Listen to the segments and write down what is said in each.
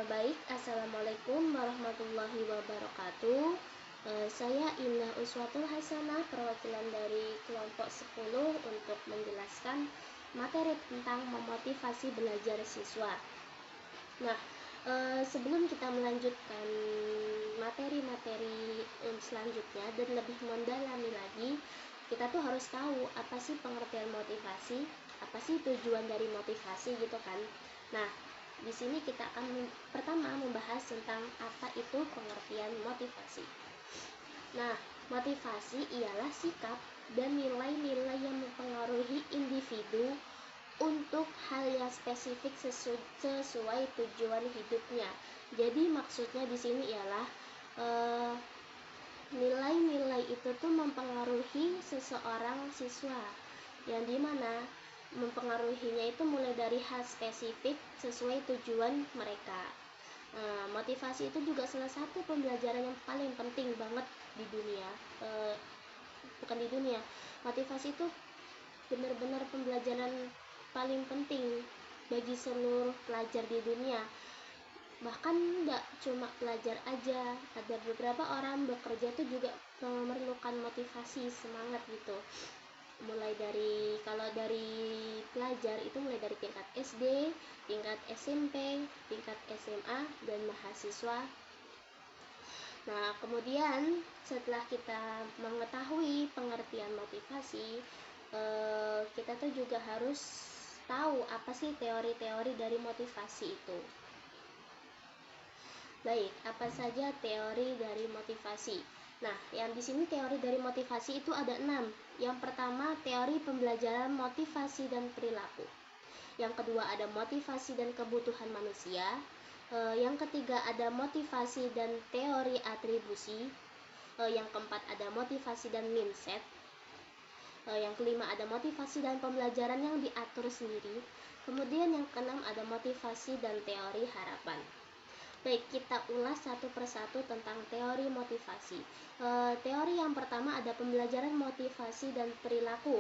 Baik, Assalamualaikum warahmatullahi wabarakatuh. Saya Indah Uswatul Hasanah, perwakilan dari kelompok 10 untuk menjelaskan materi tentang memotivasi belajar siswa. Nah, sebelum kita melanjutkan materi-materi selanjutnya dan lebih mendalami lagi, kita tuh harus tahu apa sih pengertian motivasi, apa sih tujuan dari motivasi gitu kan. Nah, di sini kita akan pertama membahas tentang apa itu pengertian motivasi. Nah, motivasi ialah sikap dan nilai-nilai yang mempengaruhi individu untuk hal yang spesifik sesuai tujuan hidupnya. Jadi maksudnya di sini ialah nilai-nilai itu tuh mempengaruhi seseorang siswa, yang dimana mempengaruhinya itu mulai dari hal spesifik sesuai tujuan mereka. Motivasi itu juga salah satu pembelajaran yang paling penting banget di dunia. Bukan di dunia, motivasi itu benar-benar pembelajaran paling penting bagi seluruh pelajar di dunia. Bahkan nggak cuma pelajar aja, ada beberapa orang bekerja itu juga memerlukan motivasi, semangat gitu. Mulai dari, kalau dari pelajar itu mulai dari tingkat SD, tingkat SMP, tingkat SMA, dan mahasiswa. Nah, kemudian setelah kita mengetahui pengertian motivasi, kita tuh juga harus tahu apa sih teori-teori dari motivasi itu. Baik, apa saja teori dari motivasi? Nah, yang di sini teori dari motivasi itu ada 6. Yang pertama, teori pembelajaran motivasi dan perilaku. Yang kedua ada motivasi dan kebutuhan manusia. Yang ketiga ada motivasi dan teori atribusi. Yang keempat ada motivasi dan mindset. Yang kelima ada motivasi dan pembelajaran yang diatur sendiri. Kemudian yang keenam ada motivasi dan teori harapan. Baik, kita ulas satu persatu tentang teori motivasi. Teori yang pertama ada pembelajaran motivasi dan perilaku,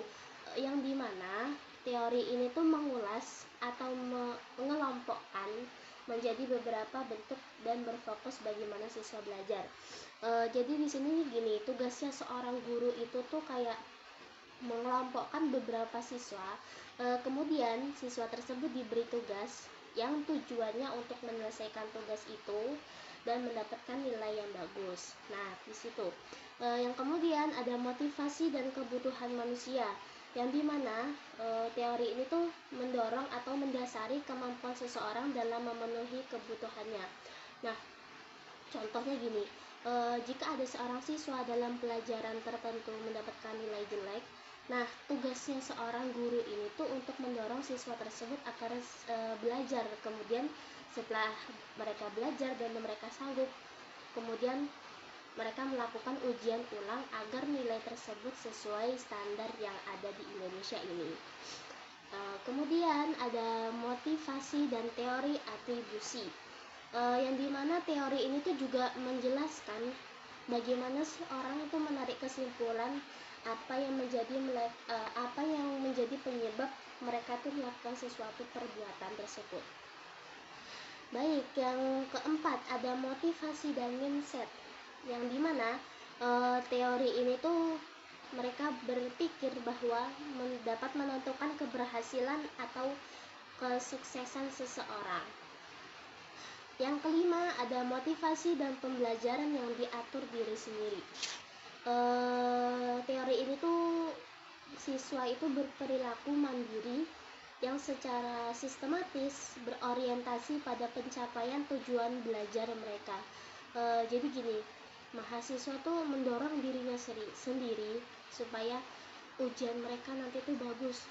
yang dimana teori ini tuh mengulas atau mengelompokkan menjadi beberapa bentuk dan berfokus bagaimana siswa belajar. Jadi di sini gini, tugasnya seorang guru itu tuh kayak mengelompokkan beberapa siswa, kemudian siswa tersebut diberi tugas yang tujuannya untuk menyelesaikan tugas itu dan mendapatkan nilai yang bagus. Nah, di situ. Yang kemudian ada motivasi dan kebutuhan manusia, yang dimana teori ini tuh mendorong atau mendasari kemampuan seseorang dalam memenuhi kebutuhannya. Nah, contohnya gini, jika ada seorang siswa dalam pelajaran tertentu mendapatkan nilai jelek, nah tugasnya seorang guru ini tuh untuk mendorong siswa tersebut agar belajar. Kemudian setelah mereka belajar dan mereka sanggup, kemudian mereka melakukan ujian ulang agar nilai tersebut sesuai standar yang ada di Indonesia ini. Kemudian ada motivasi dan teori atribusi, yang dimana teori ini tuh juga menjelaskan bagaimana sih orang itu menarik kesimpulan apa yang menjadi penyebab mereka tuh melakukan sesuatu perbuatan tersebut. Baik, yang keempat ada motivasi dan mindset, yang dimana teori ini tuh mereka berpikir bahwa dapat menentukan keberhasilan atau kesuksesan seseorang. Yang kelima ada motivasi dan pembelajaran yang diatur diri sendiri. Teori ini tuh siswa itu berperilaku mandiri yang secara sistematis berorientasi pada pencapaian tujuan belajar mereka. Jadi gini, mahasiswa tuh mendorong dirinya sendiri supaya ujian mereka nanti tuh bagus.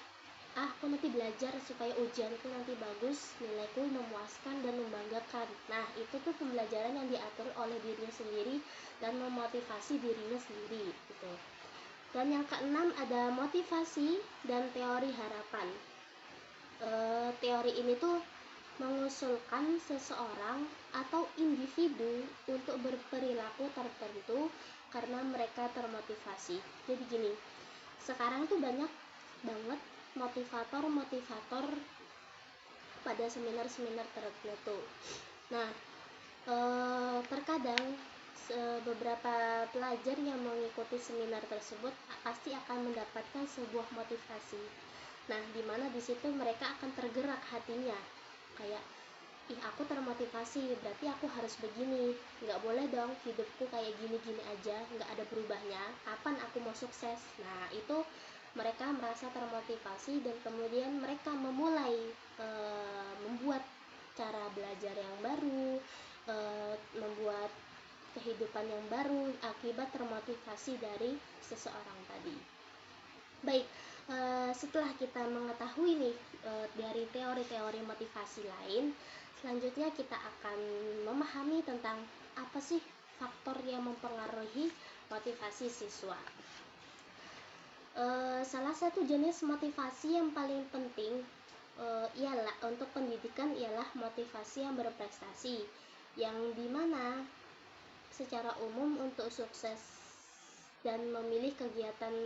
Aku nanti belajar supaya ujianku nanti bagus, nilaiku memuaskan dan membanggakan. Nah, itu tuh pembelajaran yang diatur oleh dirinya sendiri dan memotivasi dirinya sendiri gitu. Dan yang keenam ada motivasi dan teori harapan. Teori ini tuh mengusulkan seseorang atau individu untuk berperilaku tertentu karena mereka termotivasi. Jadi gini, sekarang tuh banyak banget motivator pada seminar-seminar tertentu. Nah, terkadang beberapa pelajar yang mengikuti seminar tersebut pasti akan mendapatkan sebuah motivasi. Nah, dimana di situ mereka akan tergerak hatinya, kayak ih aku termotivasi, berarti aku harus begini, nggak boleh dong hidupku kayak gini-gini aja, nggak ada berubahnya, kapan aku mau sukses. Nah, itu mereka merasa termotivasi dan kemudian mereka memulai membuat cara belajar yang baru, membuat kehidupan yang baru akibat termotivasi dari seseorang tadi. Baik, setelah kita mengetahui nih dari teori-teori motivasi lain, selanjutnya kita akan memahami tentang apa sih faktor yang mempengaruhi motivasi siswa. Salah satu jenis motivasi yang paling penting ialah untuk pendidikan ialah motivasi yang berprestasi, yang dimana secara umum untuk sukses dan memilih kegiatan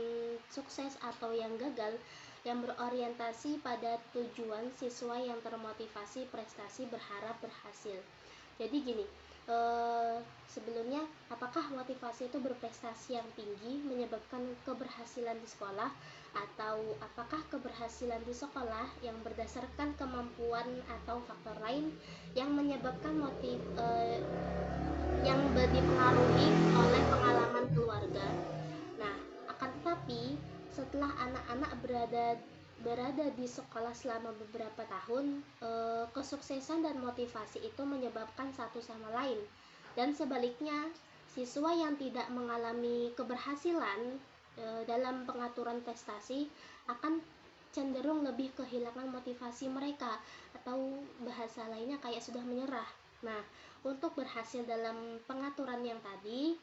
sukses atau yang gagal yang berorientasi pada tujuan siswa yang termotivasi prestasi berharap berhasil. Jadi gini, sebelumnya apakah motivasi itu berprestasi yang tinggi menyebabkan keberhasilan di sekolah, atau apakah keberhasilan di sekolah yang berdasarkan kemampuan atau faktor lain yang menyebabkan yang dipengaruhi oleh pengalaman keluarga. Nah, akan tetapi setelah anak-anak berada di sekolah selama beberapa tahun, kesuksesan dan motivasi itu menyebabkan satu sama lain. Dan sebaliknya, siswa yang tidak mengalami keberhasilan dalam pengaturan prestasi akan cenderung lebih kehilangan motivasi mereka, atau bahasa lainnya kayak sudah menyerah. Nah, untuk berhasil dalam pengaturan yang tadi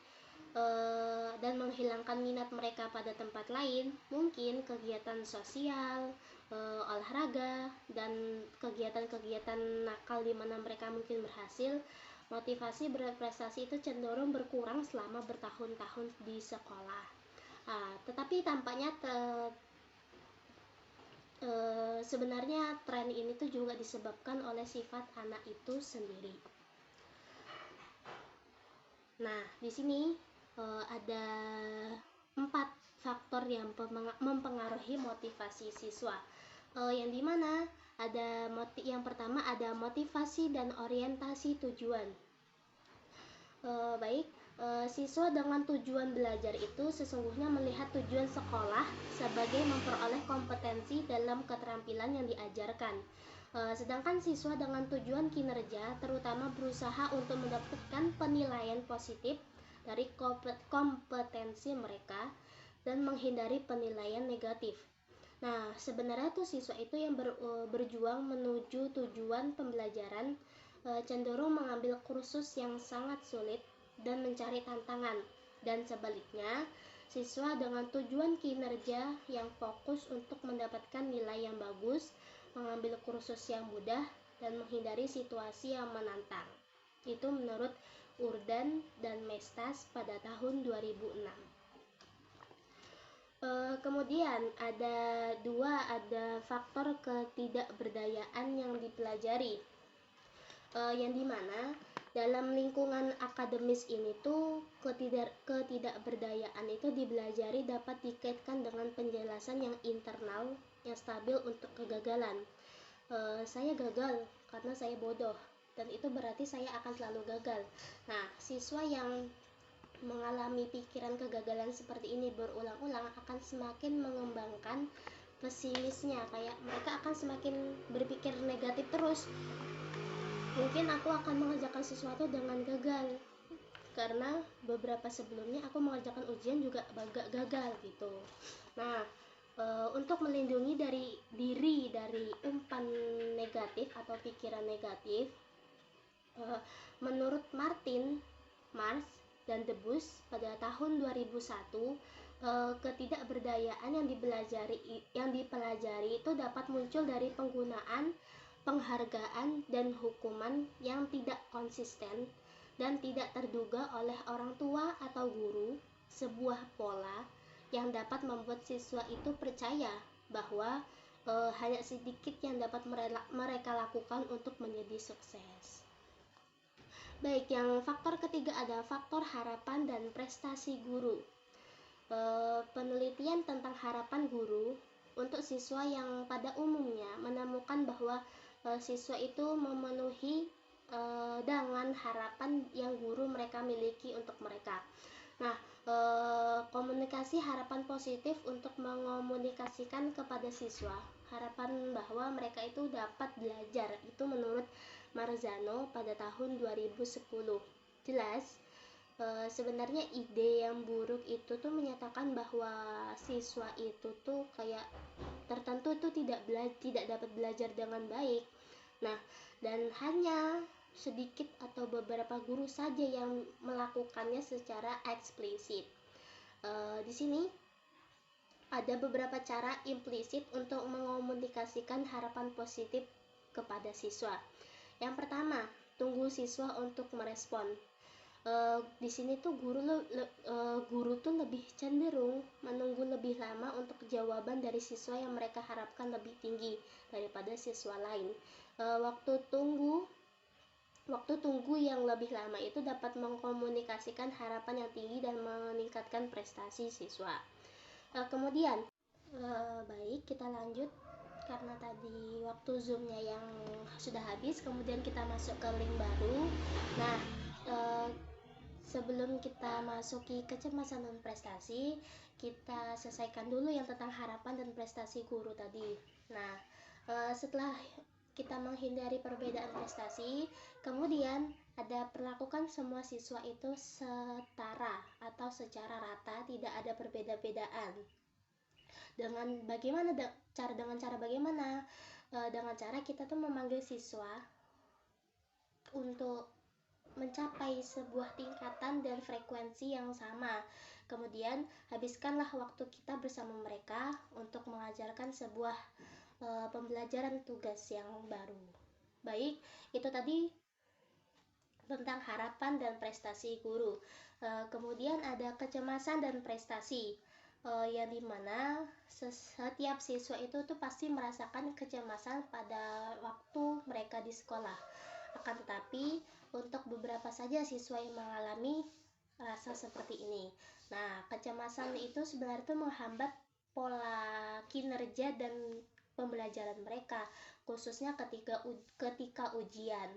dan menghilangkan minat mereka pada tempat lain, mungkin kegiatan sosial, olahraga, dan kegiatan-kegiatan nakal di mana mereka mungkin berhasil, motivasi berprestasi itu cenderung berkurang selama bertahun-tahun di sekolah. Tetapi tampaknya sebenarnya tren ini tuh juga disebabkan oleh sifat anak itu sendiri. Nah, di sini ada 4 faktor yang mempengaruhi motivasi siswa, yang dimana yang pertama ada motivasi dan orientasi tujuan. Siswa dengan tujuan belajar itu sesungguhnya melihat tujuan sekolah sebagai memperoleh kompetensi dalam keterampilan yang diajarkan. Sedangkan siswa dengan tujuan kinerja terutama berusaha untuk mendapatkan penilaian positif dari kompetensi mereka dan menghindari penilaian negatif. Nah, sebenarnya tuh siswa itu yang berjuang menuju tujuan pembelajaran cenderung mengambil kursus yang sangat sulit dan mencari tantangan, dan sebaliknya siswa dengan tujuan kinerja yang fokus untuk mendapatkan nilai yang bagus mengambil kursus yang mudah dan menghindari situasi yang menantang. Itu menurut Urdan dan Mestas pada tahun 2006. Kemudian ada faktor ketidakberdayaan yang dipelajari, yang dimana dalam lingkungan akademis ini tuh ketidakberdayaan itu dipelajari dapat dikaitkan dengan penjelasan yang internal yang stabil untuk kegagalan. Saya gagal karena saya bodoh, dan itu berarti saya akan selalu gagal. Nah, siswa yang mengalami pikiran kegagalan seperti ini berulang-ulang akan semakin mengembangkan pesimisnya, kayak mereka akan semakin berpikir negatif terus. Mungkin aku akan mengerjakan sesuatu dengan gagal karena beberapa sebelumnya aku mengerjakan ujian juga gagal gitu. Nah, untuk melindungi diri dari umpan negatif atau pikiran negatif, menurut Mars dan Debus pada tahun 2001, ketidakberdayaan yang dipelajari itu dapat muncul dari penggunaan penghargaan dan hukuman yang tidak konsisten dan tidak terduga oleh orang tua atau guru, sebuah pola yang dapat membuat siswa itu percaya bahwa hanya sedikit yang dapat mereka lakukan untuk menjadi sukses. Baik, yang faktor ketiga ada faktor harapan dan prestasi guru. Penelitian tentang harapan guru untuk siswa yang pada umumnya menemukan bahwa siswa itu memenuhi dengan harapan yang guru mereka miliki untuk mereka. Nah, komunikasi harapan positif untuk mengomunikasikan kepada siswa harapan bahwa mereka itu dapat belajar, itu menurut Marzano pada tahun 2010. Jelas, sebenarnya ide yang buruk itu tuh menyatakan bahwa siswa itu tuh kayak tertentu tuh tidak dapat belajar dengan baik. Nah, dan hanya sedikit atau beberapa guru saja yang melakukannya secara eksplisit. Di sini ada beberapa cara implisit untuk mengomunikasikan harapan positif kepada siswa. Yang pertama, tunggu siswa untuk merespon. Di sini tuh guru tuh lebih cenderung menunggu lebih lama untuk jawaban dari siswa yang mereka harapkan lebih tinggi daripada siswa lain. Waktu tunggu yang lebih lama itu dapat mengkomunikasikan harapan yang tinggi dan meningkatkan prestasi siswa. Kemudian, baik, kita lanjut karena tadi waktu zoomnya yang sudah habis, kemudian kita masuk ke link baru. Nah, sebelum kita masuki kecemasan dan prestasi, kita selesaikan dulu yang tentang harapan dan prestasi guru tadi. Nah, setelah kita menghindari perbedaan prestasi, kemudian ada perlakukan semua siswa itu setara atau secara rata, tidak ada perbeda-bedaan. Dengan cara bagaimana? Dengan cara kita tuh memanggil siswa untuk mencapai sebuah tingkatan dan frekuensi yang sama. Kemudian habiskanlah waktu kita bersama mereka untuk mengajarkan sebuah pembelajaran tugas yang baru. Baik, itu tadi tentang harapan dan prestasi guru. Kemudian ada kecemasan dan prestasi, yang dimana setiap siswa itu tuh pasti merasakan kecemasan pada waktu mereka di sekolah. Akan tetapi untuk beberapa saja siswa yang mengalami rasa seperti ini. Nah, kecemasan itu sebenarnya itu menghambat pola kinerja dan pembelajaran mereka, khususnya ketika ujian.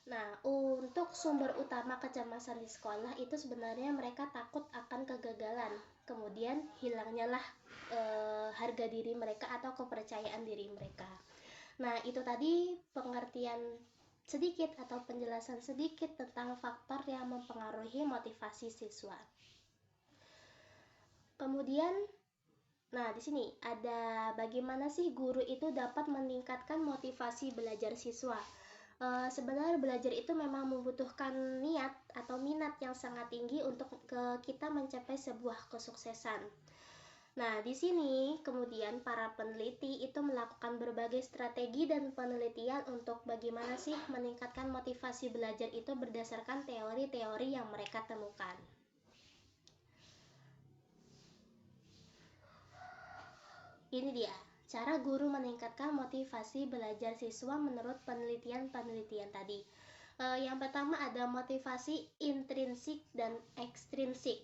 Nah, untuk sumber utama kecemasan di sekolah itu sebenarnya mereka takut akan kegagalan. Kemudian hilangnya lah harga diri mereka atau kepercayaan diri mereka. Nah, itu tadi pengertian sedikit atau penjelasan sedikit tentang faktor yang mempengaruhi motivasi siswa. Kemudian, nah di sini ada bagaimana sih guru itu dapat meningkatkan motivasi belajar siswa. Sebenarnya belajar itu memang membutuhkan niat atau minat yang sangat tinggi untuk kita mencapai sebuah kesuksesan. Nah, di sini kemudian para peneliti itu melakukan berbagai strategi dan penelitian untuk bagaimana sih meningkatkan motivasi belajar itu berdasarkan teori-teori yang mereka temukan. Ini dia, cara guru meningkatkan motivasi belajar siswa menurut penelitian-penelitian tadi. Yang pertama ada motivasi intrinsik dan ekstrinsik.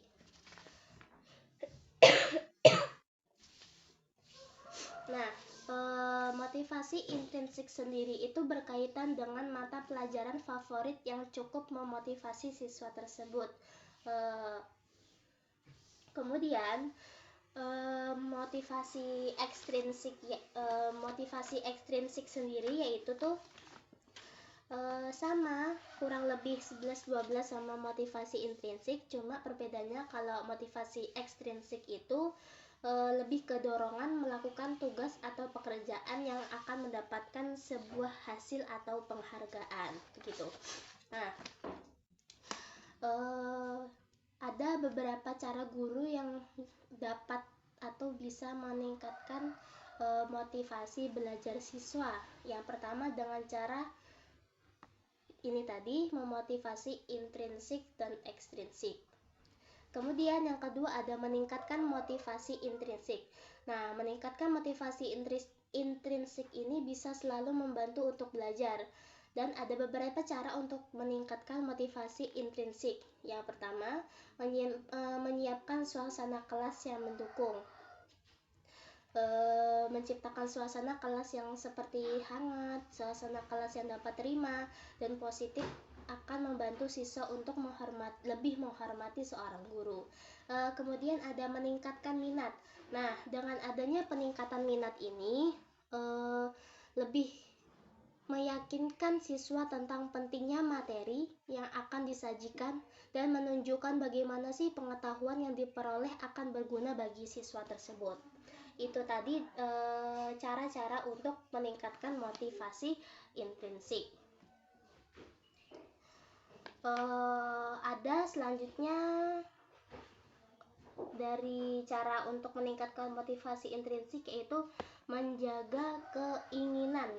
Nah, motivasi intrinsik sendiri itu berkaitan dengan mata pelajaran favorit yang cukup memotivasi siswa tersebut. Kemudian motivasi ekstrinsik sendiri yaitu tuh sama kurang lebih 11-12 sama motivasi intrinsik, cuma perbedaannya kalau motivasi ekstrinsik itu lebih ke dorongan melakukan tugas atau pekerjaan yang akan mendapatkan sebuah hasil atau penghargaan begitu. Nah, ada beberapa cara guru yang dapat atau bisa meningkatkan motivasi belajar siswa. Yang pertama dengan cara ini tadi, memotivasi intrinsik dan ekstrinsik. Kemudian yang kedua ada meningkatkan motivasi intrinsik. Nah, meningkatkan motivasi intrinsik ini bisa selalu membantu untuk belajar. Dan ada beberapa cara untuk meningkatkan motivasi intrinsik. Yang pertama, menyiapkan suasana kelas yang mendukung. Menciptakan suasana kelas yang seperti hangat, suasana kelas yang dapat terima dan positif akan membantu siswa untuk lebih menghormati seorang guru. Kemudian ada meningkatkan minat. Nah, dengan adanya peningkatan minat ini lebih meyakinkan siswa tentang pentingnya materi yang akan disajikan dan menunjukkan bagaimana sih pengetahuan yang diperoleh akan berguna bagi siswa tersebut. Itu tadi cara-cara untuk meningkatkan motivasi intrinsik. Ada selanjutnya dari cara untuk meningkatkan motivasi intrinsik, yaitu menjaga keinginan,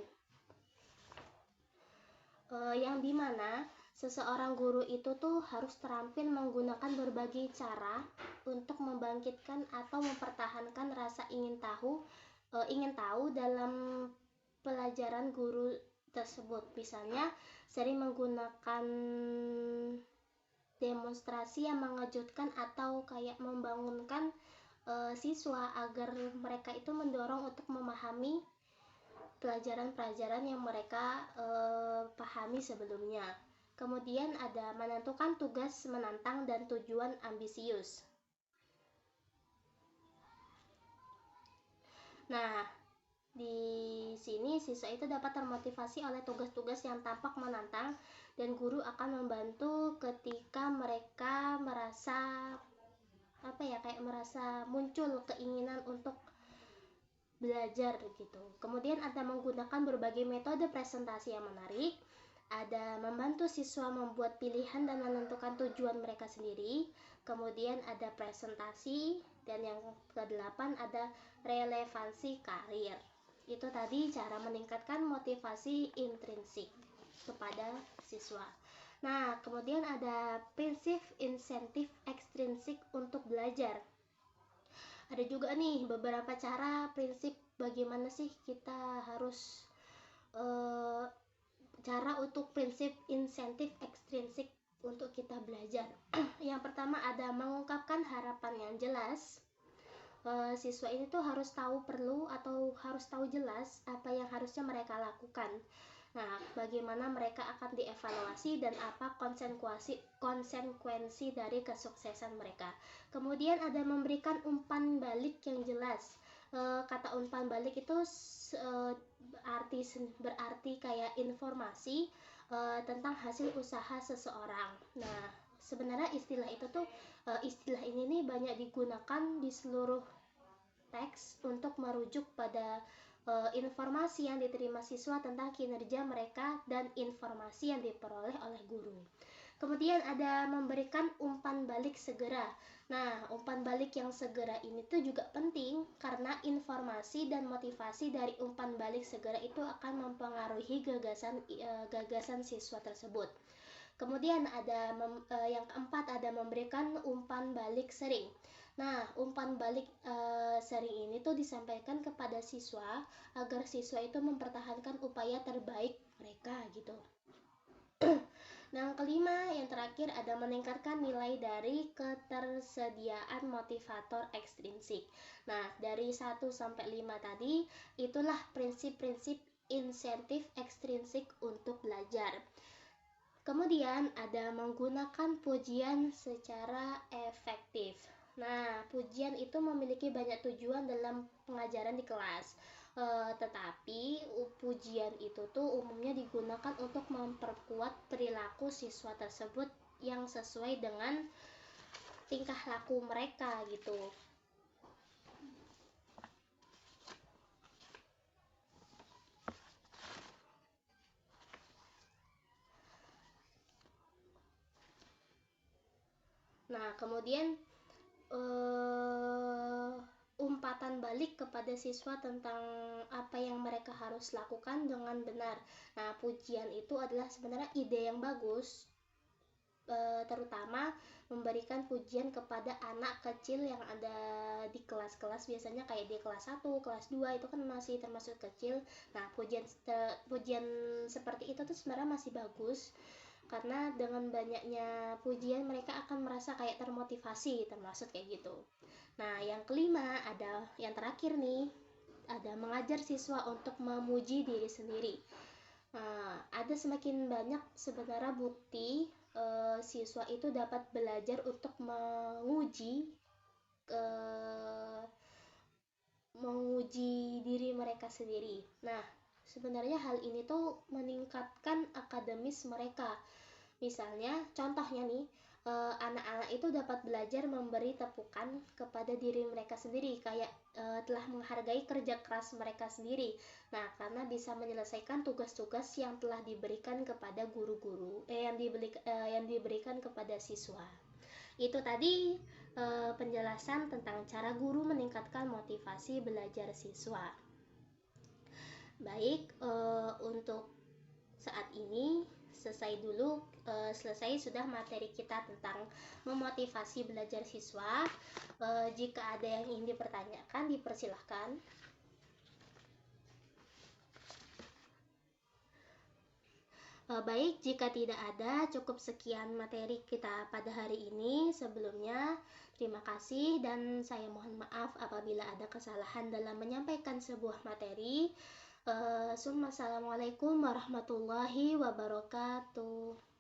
yang dimana seseorang guru itu tuh harus terampil menggunakan berbagai cara untuk membangkitkan atau mempertahankan rasa ingin tahu dalam pelajaran guru tersebut. Misalnya sering menggunakan demonstrasi yang mengejutkan atau kayak membangunkan siswa agar mereka itu mendorong untuk memahami pelajaran-pelajaran yang mereka pahami sebelumnya. Kemudian ada menentukan tugas menantang dan tujuan ambisius. Nah, di sini siswa itu dapat termotivasi oleh tugas-tugas yang tampak menantang dan guru akan membantu ketika mereka merasa merasa muncul keinginan untuk belajar gitu. Kemudian ada menggunakan berbagai metode presentasi yang menarik, ada membantu siswa membuat pilihan dan menentukan tujuan mereka sendiri, kemudian ada presentasi, dan yang ke-8 ada relevansi karir. Itu tadi cara meningkatkan motivasi intrinsik kepada siswa. Nah, kemudian ada prinsip insentif ekstrinsik untuk belajar. Ada juga nih beberapa cara prinsip bagaimana sih kita harus cara untuk prinsip insentif ekstrinsik untuk kita belajar. Yang pertama ada mengungkapkan harapan yang jelas. Siswa ini tuh harus tahu harus tahu jelas apa yang harusnya mereka lakukan. Nah, bagaimana mereka akan dievaluasi dan apa konsekuensi dari kesuksesan mereka. Kemudian ada memberikan umpan balik yang jelas. Kata umpan balik itu berarti kayak informasi tentang hasil usaha seseorang. Nah, sebenarnya istilah ini nih banyak digunakan di seluruh teks untuk merujuk pada informasi yang diterima siswa tentang kinerja mereka dan informasi yang diperoleh oleh guru. Kemudian ada memberikan umpan balik segera. Nah, umpan balik yang segera ini tuh juga penting karena informasi dan motivasi dari umpan balik segera itu akan mempengaruhi gagasan siswa tersebut. Kemudian ada yang keempat ada memberikan umpan balik sering. Nah, umpan balik sering ini tuh disampaikan kepada siswa agar siswa itu mempertahankan upaya terbaik mereka gitu. Nah, yang kelima, yang terakhir ada meningkatkan nilai dari ketersediaan motivator ekstrinsik. Nah, dari 1 sampai 5 tadi itulah prinsip-prinsip insentif ekstrinsik untuk belajar. Kemudian ada menggunakan pujian secara efektif. Nah, pujian itu memiliki banyak tujuan dalam pengajaran di kelas. Tetapi pujian itu tuh umumnya digunakan untuk memperkuat perilaku siswa tersebut yang sesuai dengan tingkah laku mereka gitu. Nah, kemudian umpatan balik kepada siswa tentang apa yang mereka harus lakukan dengan benar. Nah, pujian itu adalah sebenarnya ide yang bagus terutama memberikan pujian kepada anak kecil yang ada di kelas-kelas, biasanya kayak di kelas 1, kelas 2 itu kan masih termasuk kecil. Nah, pujian seperti itu tuh sebenarnya masih bagus, karena dengan banyaknya pujian mereka akan merasa kayak termotivasi, termasuk kayak gitu. Nah, yang kelima, ada yang terakhir nih, ada mengajar siswa untuk memuji diri sendiri. Nah, ada semakin banyak sebenarnya bukti siswa itu dapat belajar untuk menguji diri mereka sendiri. Nah, sebenarnya hal ini tuh meningkatkan akademis mereka. Misalnya, contohnya nih, anak-anak itu dapat belajar memberi tepukan kepada diri mereka sendiri, kayak telah menghargai kerja keras mereka sendiri. Nah, karena bisa menyelesaikan tugas-tugas yang telah diberikan kepada guru-guru, yang diberikan kepada siswa. Itu tadi penjelasan tentang cara guru meningkatkan motivasi belajar siswa. Baik, untuk saat ini selesai sudah materi kita tentang memotivasi belajar siswa. Jika ada yang ingin dipertanyakan, dipersilahkan. Baik, jika tidak ada, cukup sekian materi kita pada hari ini. Sebelumnya, terima kasih dan saya mohon maaf apabila ada kesalahan dalam menyampaikan sebuah materi. Assalamualaikum warahmatullahi wabarakatuh.